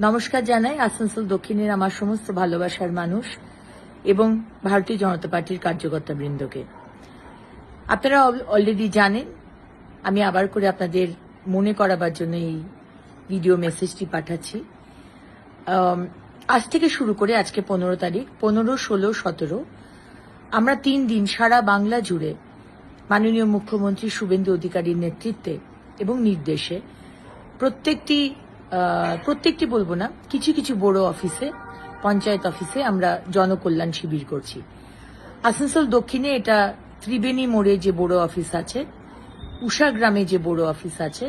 নমস্কার জানাই আসানসোল দক্ষিণের আমার সমস্ত ভালোবাসার মানুষ এবং ভারতীয় জনতা পার্টির কার্যকর্তা বৃন্দকে। আপনারা অলরেডি জানেন, আমি আবার করে আপনাদের মনে করাবার জন্য এই ভিডিও মেসেজটি পাঠাচ্ছি। আজ থেকে শুরু করে আজকে 15 তারিখ, 15, 16, 17 আমরা 3 দিন সারা বাংলা জুড়ে মাননীয় মুখ্যমন্ত্রী শুভেন্দু অধিকারীর নেতৃত্বে এবং নির্দেশে প্রত্যেকটি বলবো না, কিছু কিছু বড় অফিসে, পঞ্চায়েত অফিসে আমরা জনকল্যাণ শিবির করছি। আসানসোল দক্ষিণে এটা ত্রিবেণী মোড়ে যে বড় অফিস আছে, উষাগ্রামে যে বড় অফিস আছে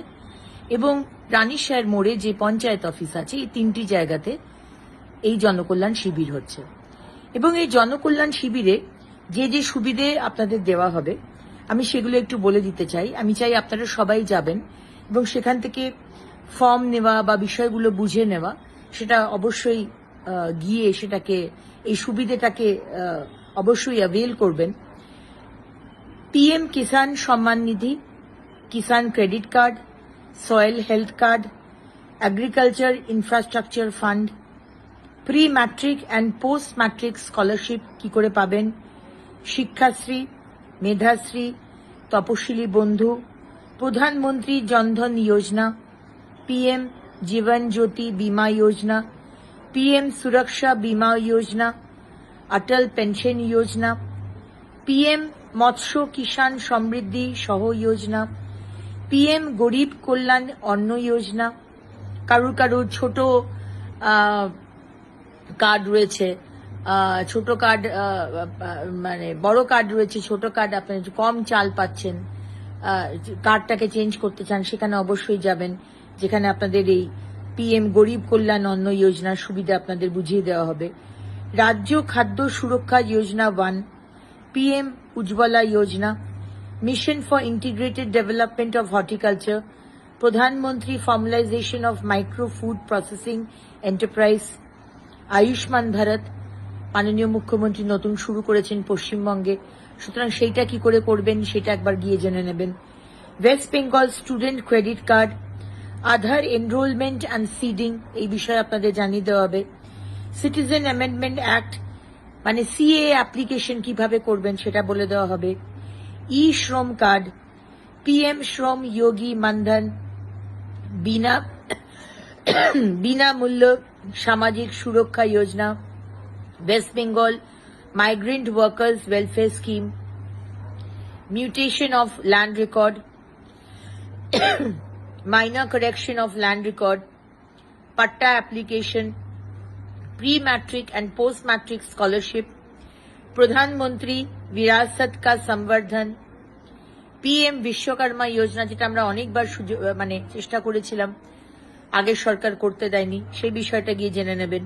এবং রানীশাহের মোড়ে যে পঞ্চায়েত অফিস আছে, এই 3টি জায়গাতে এই জনকল্যাণ শিবির হচ্ছে। এবং এই জনকল্যাণ শিবিরে যে যে সুবিধে আপনাদের দেওয়া হবে আমি সেগুলো একটু বলে দিতে চাই। আমি চাই আপনারা সবাই যাবেন এবং সেখান থেকে ফর্ম নেওয়া বা বিষয়গুলো বুঝে নেওয়া, সেটা অবশ্যই গিয়ে সেটাকে, এই সুবিধেটাকে অবশ্যই অ্যাভেল করবেন। PM Kisan Samman Nidhi, Kisan credit card, soil health card, agriculture infrastructure fund, pre matric and post matric scholarship কি করে পাবেন, শিক্ষাশ্রী, মেধাশ্রী, তপশিলি বন্ধু, প্রধানমন্ত্রী জনধন যোজনা, पीएम जीवन ज्योति बीमा योजना, पीएम सुरक्षा बीमा योजना, अटल पेंशन योजना, पीएम मत्स्य किसान समृद्धि सह योजना, पीएम गरीब कल्याण अन्न योजना। কারুর কারুর ছোট কার্ড রয়েছে, ছোট কার্ড মানে বড় কার্ড রয়েছে, ছোট কার্ড আপনি কম চাল পাচ্ছেন, কার্ডটাকে চেঞ্জ করতে চান, সেখানে অবশ্যই যাবেন যেখানে আপনাদের এই পিএম গরিব কল্যাণ অন্ন যোজনার সুবিধা আপনাদের বুঝিয়ে দেওয়া হবে। রাজ্য খাদ্য সুরক্ষা যোজনা 1, PM Ujjwala Yojana, mission for integrated development of horticulture, প্রধানমন্ত্রী formalisation of micro food processing enterprise, Ayushman Bharat মাননীয় মুখ্যমন্ত্রী নতুন শুরু করেছেন পশ্চিমবঙ্গে, সুতরাং সেইটা কি করে করবেন সেটা একবার গিয়ে জেনে নেবেন। West Bengal student credit card, Aadhaar enrolment and seeding, এই বিষয়ে আপনাদের জানিয়ে দেওয়া হবে। সিটিজেন অ্যামেন্ডমেন্ট অ্যাক্ট মানে সিএ অ্যাপ্লিকেশন কিভাবে করবেন সেটা বলে দেওয়া হবে। ই শ্রম কার্ড, পিএম শ্রম যোগী মানধন, বিনামূল্য সামাজিক সুরক্ষা যোজনা, West Bengal migrant workers welfare scheme, mutation of land record, minor correction of land record, patta application, pre-matric and post-matric scholarship, Pradhan Mantri Virasat ka Samvardhan, PM Vishwakarma Yojana, যেটা আমরা অনেকবার মানে চেষ্টা করেছিলাম, আগের সরকার করতে দেয়নি, সেই বিষয়টা গিয়ে জেনে নেবেন।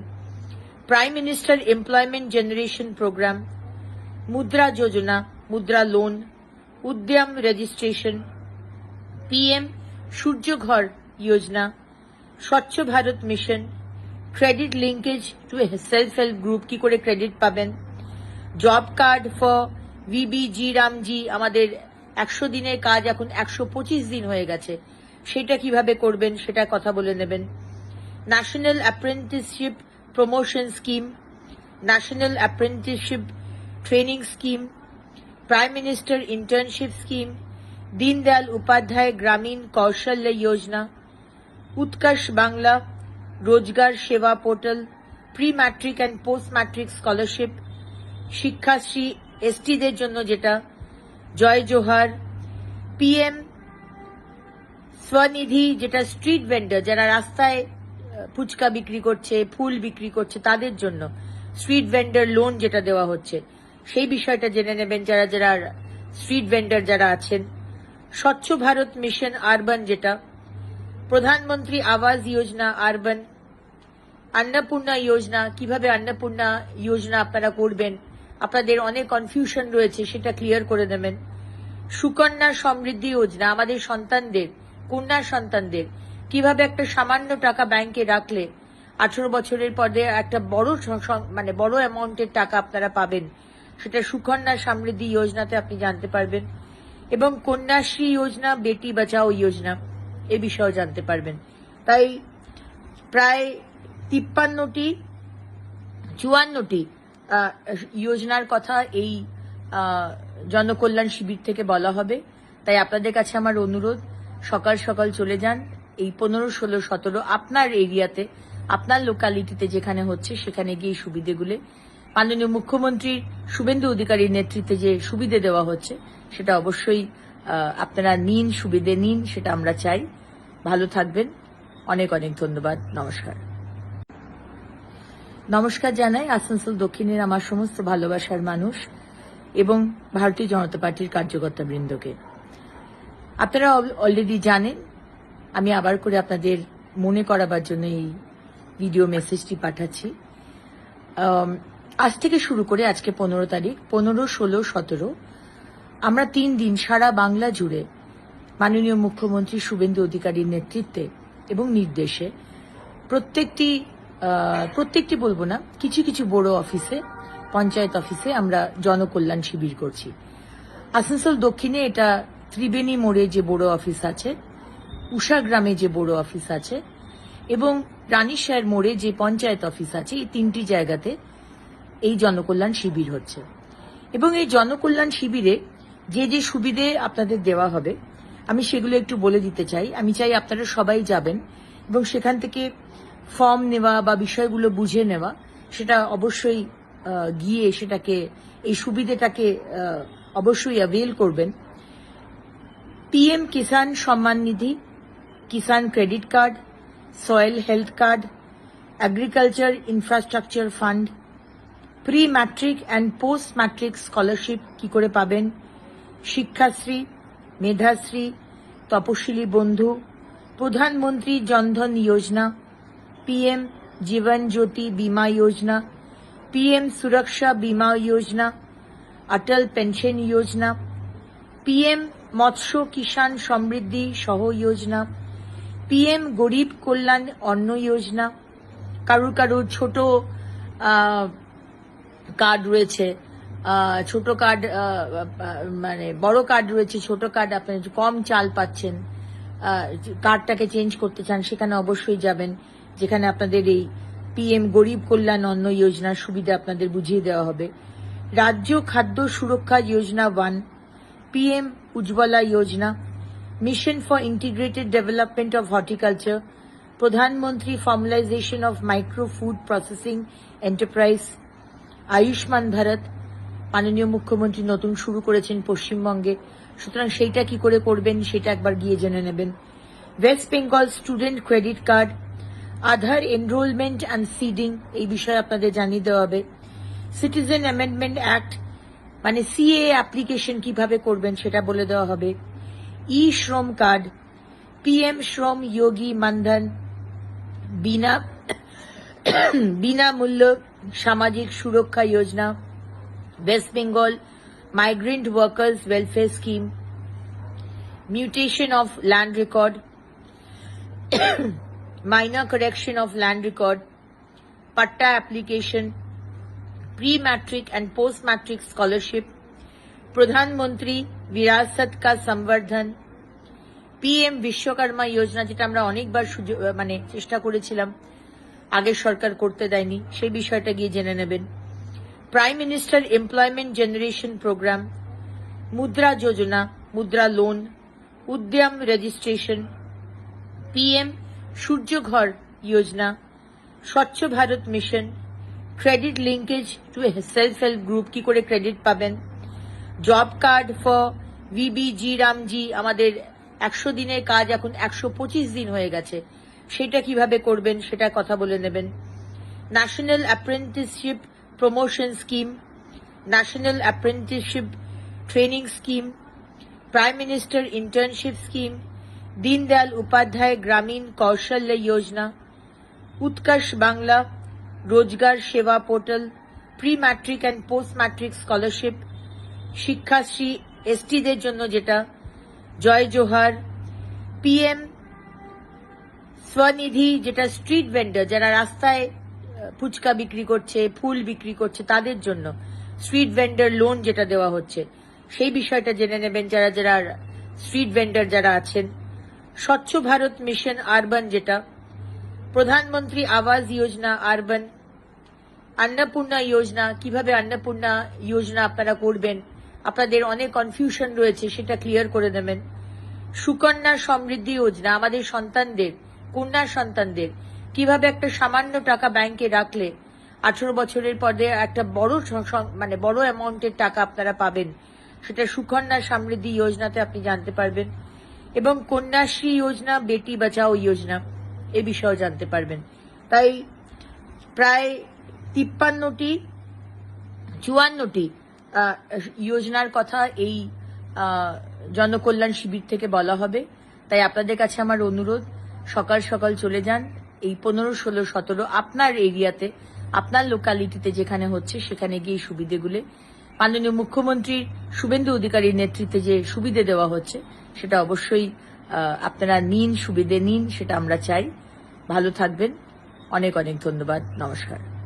Prime minister employment generation programme, Mudra Yojana, মুদ্রা লোন, উদ্যম রেজিস্ট্রেশন, PM সূর্য ঘর যোজনা, স্বচ্ছ Bharat mission, credit linkage to self help group, কি করে ক্রেডিট পাবেন, job card for VBG Ramji, আমাদের 100 দিনের কাজ এখন 125 দিন হয়ে গেছে, সেটা কিভাবে করবেন সেটা কথা বলে নেবেন। National apprenticeship promotion scheme, national apprenticeship training scheme, prime minister internship scheme, Deendayal Upadhyaya Grameen Kaushalya Yojana, Utkarsh Bangla, रोजगार सेवा portal, pre matric and post matric scholarship, Shikshashree एसटीদের জন্য যেটা, জয় জোহার, পিএম স্বনিধি, যেটা স্ট্রিট ভেন্ডর যারা রাস্তায় ফুচকা বিক্রি করছে, ফুল বিক্রি করছে, তাদের জন্য স্ট্রিট ভেন্ডর লোন যেটা দেওয়া হচ্ছে, সেই বিষয়টা জেনে নেবেন যারা যারা স্ট্রিট ভেন্ডর যারা আছেন। স্বচ্ছ ভারত মিশন আরবান, যেটা প্রধানমন্ত্রী আবাস যোজনা আরবান, অন্নপূর্ণা যোজনা, কিভাবে অন্নপূর্ণা যোজনা আপনারা করবেন, আপনাদের অনেক কনফিউশন রয়েছে, সেটা ক্লিয়ার করে দেবেন। সুকন্যা সমৃদ্ধি যোজনা, আমাদের সন্তানদের, কন্যা সন্তানদের কিভাবে একটা সামান্য টাকা ব্যাংকে রাখলে 18 বছরের পরে একটা বড় অ্যামাউন্টের টাকা আপনারা পাবেন, সেটা সুকন্যা সমৃদ্ধি যোজনাতে আপনি জানতে পারবেন। এবং কন্যাশ্রী যোজনা, বেটি বাঁচাও যোজনা, এ বিষয়েও জানতে পারবেন। তাই প্রায় চুয়ান্নটি যোজনার কথা এই জনকল্যাণ শিবির থেকে বলা হবে। তাই আপনাদের কাছে আমার অনুরোধ, সকাল সকাল চলে যান। এই 15, 16, 17 আপনার এরিয়াতে, আপনার লোকালিটিতে যেখানে হচ্ছে সেখানে গিয়ে সুবিধেগুলো মাননীয় মুখ্যমন্ত্রীর শুভেন্দু অধিকারীর নেতৃত্বে যে সুবিধে দেওয়া হচ্ছে সেটা অবশ্যই আপনারা নিন, সুবিধে নিন, সেটা আমরা চাই। ভালো থাকবেন। অনেক অনেক ধন্যবাদ। নমস্কার জানাই আসানসোল দক্ষিণের আমার সমস্ত ভালোবাসার মানুষ এবং ভারতীয় জনতা পার্টির কার্যকর্তা বৃন্দকে। আপনারা অলরেডি জানেন, আমি আবার করে আপনাদের মনে করাবার জন্য এই ভিডিও মেসেজটি পাঠাচ্ছি। আজ থেকে শুরু করে আজকে 15 তারিখ, 15, 16, 17 আমরা 3 দিন সারা বাংলা জুড়ে মাননীয় মুখ্যমন্ত্রী শুভেন্দু অধিকারীর নেতৃত্বে এবং নির্দেশে প্রত্যেকটি বলবো না, কিছু কিছু বড় অফিসে, পঞ্চায়েত অফিসে আমরা জনকল্যাণ শিবির করছি। আসানসোল দক্ষিণে এটা ত্রিবেণী মোড়ে যে বড় অফিস আছে, উষা গ্রামে যে বড় অফিস আছে এবং রানীশাহের মোড়ে যে পঞ্চায়েত অফিস আছে, এই 3টি জায়গাতে এই জনকল্যাণ শিবির হচ্ছে। এবং এই জনকল্যাণ শিবিরে যে যে সুবিধে আপনাদের দেওয়া হবে আমি সেগুলো একটু বলে দিতে চাই। আমি চাই আপনারা সবাই যাবেন এবং সেখান থেকে ফর্ম নেওয়া বা বিষয়গুলো বুঝে নেওয়া, সেটা অবশ্যই গিয়ে সেটাকে, এই সুবিধেটাকে অবশ্যই অ্যাভেল করবেন। PM Kisan Samman Nidhi, Kisan credit card, soil health card, agriculture infrastructure fund, pre matric and post matric scholarship কি করে পাবেন, শিক্ষাশ্রী, মেধাশ্রী, তপশিলি বন্ধু, প্রধানমন্ত্রী জনধন যোজনা, PM जीवन ज्योति बीमा योजना, PM सुरक्षा बीमा योजना, अटल पेंशन योजना, PM मत्स्य किसान समृद्धि सह योजना, PM गरीब कल्याण अन्न योजना। কারুর কারুর ছোট কার্ড রয়েছে, ছোট কার্ড মানে বড় কার্ড রয়েছে, ছোট কার্ড আপনি কম চাল পাচ্ছেন, কার্ডটাকে চেঞ্জ করতে চান, সেখানে অবশ্যই যাবেন যেখানে আপনাদের এই PM গরিব কল্যাণ অন্ন যোজনার সুবিধা আপনাদের বুঝিয়ে দেওয়া হবে। রাজ্য খাদ্য সুরক্ষা যোজনা 1, PM Ujjwala Yojana, mission for integrated development of horticulture, প্রধানমন্ত্রী formalisation of micro food processing enterprise, Ayushman Bharat মাননীয় মুখ্যমন্ত্রী নতুন শুরু করেছেন পশ্চিমবঙ্গে, সুতরাং সেইটা কি করে করবেন সেটা একবার গিয়ে জেনে নেবেন। West Bengal student credit card, Aadhaar enrolment and seeding, এই বিষয়ে আপনাদের জানিয়ে দেওয়া হবে। সিটিজেন অ্যামেন্ডমেন্ট অ্যাক্ট মানে CA অ্যাপ্লিকেশন কিভাবে করবেন সেটা বলে দেওয়া হবে। ই শ্রম কার্ড, PM শ্রম যোগী মানধন, বিনামূল্য সামাজিক সুরক্ষা যোজনা, West Bengal migrant workers welfare scheme, mutation of land record, minor correction of land record, patta application, pre-matric and post-matric scholarship, Pradhan Mantri Virasat ka Samvardhan, PM Vishwakarma Yojana, যেটা আমরা অনেকবার মানে চেষ্টা করেছিলাম, আগের সরকার করতে দেয়নি, সেই বিষয়টা গিয়ে জেনে নেবেন। Prime minister employment generation programme, Mudra Yojana, মুদ্রা লোন, উদ্যম রেজিস্ট্রেশন, PM সূর্যঘর যোজনা, স্বচ্ছ Bharat mission, credit linkage to self help group, কি করে ক্রেডিট পাবেন, job card for VBG Ramji, আমাদের 100 দিনের কাজ এখন 125 দিন হয়ে গেছে, সেটা কিভাবে করবেন সেটা কথা বলে নেবেন। National apprenticeship promotion scheme, national apprenticeship training scheme, prime minister internship scheme, Deendayal Upadhyaya Grameen Kaushalya Yojana, Utkarsh Bangla, रोजगार सेवा portal, pre matric and post matric scholarship, Shikshashree ST দের জন্য যেটা, জয় জোহার, PM স্বনিধি, যেটা স্ট্রিট ভেন্ডার যারা রাস্তায় ফুচকা বিক্রি করছে, ফুল বিক্রি করছে, তাদের জন্য স্ট্রিট ভেন্ডার লোন যেটা দেওয়া হচ্ছে, সেই বিষয়টা জেনে নেবেন যারা যারা স্ট্রিট ভেন্ডার যারা আছেন। স্বচ্ছ ভারত মিশন আরবান, যেটা প্রধানমন্ত্রী আবাস যোজনা আরবান, অন্নপূর্ণা যোজনা, কিভাবে অন্নপূর্ণা যোজনা আপনারা করবেন, আপনাদের অনেক কনফিউশন রয়েছে, সেটা ক্লিয়ার করে দেবেন। সুকন্যা সমৃদ্ধি যোজনা, আমাদের সন্তানদের, কন্যা সন্তানদের কিভাবে একটা সামান্য টাকা ব্যাংকে রাখলে 18 বছরের পরে একটা বড় অ্যামাউন্টের টাকা আপনারা পাবেন, সেটা সুকন্যা সমৃদ্ধি যোজনাতে আপনি জানতে পারবেন। এবং কন্যাশ্রী যোজনা, বেটি বাঁচাও যোজনা, এ বিষয়েও জানতে পারবেন। তাই প্রায় 54টি যোজনার কথা এই জনকল্যাণ শিবির থেকে বলা হবে। তাই আপনাদের কাছে আমার অনুরোধ, সকাল সকাল চলে যান। এই 15, 16, 17 আপনার এরিয়াতে, আপনার লোকালিটিতে যেখানে হচ্ছে সেখানে গিয়ে সুবিধেগুলো, মাননীয় মুখ্যমন্ত্রীর শুভেন্দু অধিকারীর নেতৃত্বে যে সুবিধে দেওয়া হচ্ছে সেটা অবশ্যই আপনারা নিন, সুবিধে নিন, সেটা আমরা চাই। ভালো থাকবেন। অনেক অনেক ধন্যবাদ। নমস্কার।